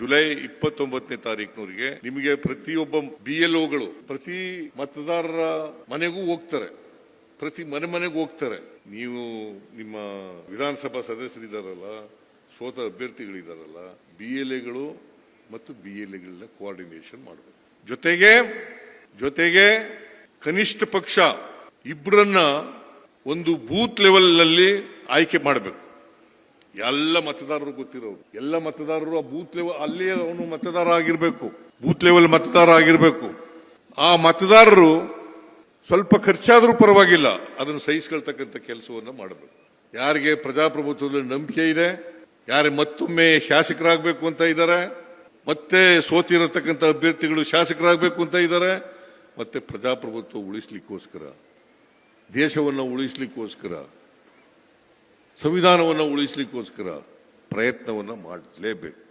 July 29ನೇ ತಾರೀಕಿನವರೆಗೆ ನಿಮಗೆ ಪ್ರತಿಯೊಬ್ಬ BLOಗಳು ಪ್ರತಿ ಮತದಾರರ ಮನೆಗೂ ಹೋಗ್ತಾರೆ, ಪ್ರತಿ ಮನೆಗೂ ಹೋಗ್ತಾರೆ. ನೀವು ನಿಮ್ಮ ವಿಧಾನಸಭಾ ಸದಸ್ಯರಿದ್ದಾರಲ್ಲ, ಸೋತ ಅಭ್ಯರ್ಥಿಗಳಿದ್ದಾರಲ್ಲ, BLAಗಳು ಮತ್ತು BLAಗಳನ್ನ ಕೋಆರ್ಡಿನೇಷನ್ ಮಾಡಬೇಕು. ಜೊತೆಗೆ ಕನಿಷ್ಠ ಪಕ್ಷ ಇಬ್ಬರನ್ನ ಒಂದು ಬೂತ್ ಲೆವೆಲ್ ನಲ್ಲಿ ಆಯ್ಕೆ ಮಾಡಬೇಕು. ಎಲ್ಲ ಮತದಾರರು ಗೊತ್ತಿರೋರು, ಎಲ್ಲ ಮತದಾರರು ಆ ಬೂತ್ ಲೆವೆಲ್ ಅಲ್ಲಿ ಅವನು ಮತದಾರ ಆಗಿರ್ಬೇಕು, ಬೂತ್ ಲೆವೆಲ್ ಮತದಾರ ಆಗಿರ್ಬೇಕು. ಆ ಮತದಾರರು ಸ್ವಲ್ಪ ಖರ್ಚಾದ್ರೂ ಪರವಾಗಿಲ್ಲ, ಅದನ್ನು ಸಹಿಸ್ಕೊಳ್ತಕ್ಕಂಥ ಕೆಲಸವನ್ನ ಮಾಡಬೇಕು. ಯಾರಿಗೆ ಪ್ರಜಾಪ್ರಭುತ್ವದಲ್ಲಿ ನಂಬಿಕೆ ಇದೆ, ಯಾರು ಮತ್ತೊಮ್ಮೆ ಶಾಸಕರಾಗಬೇಕು ಅಂತ ಇದ್ದಾರೆ, ಮತ್ತೆ ಸೋತಿರತಕ್ಕಂಥ ಅಭ್ಯರ್ಥಿಗಳು ಶಾಸಕರಾಗಬೇಕು ಅಂತ ಇದ್ದಾರೆ, ಮತ್ತೆ ಪ್ರಜಾಪ್ರಭುತ್ವ ಉಳಿಸ್ಲಿಕ್ಕೋಸ್ಕರ, ದೇಶವನ್ನು ಉಳಿಸ್ಲಿಕ್ಕೋಸ್ಕರ, ಸಂವಿಧಾನವನ್ನು ಉಳಿಸ್ಲಿಕ್ಕೋಸ್ಕರ ಪ್ರಯತ್ನವನ್ನು ಮಾಡಲೇಬೇಕು.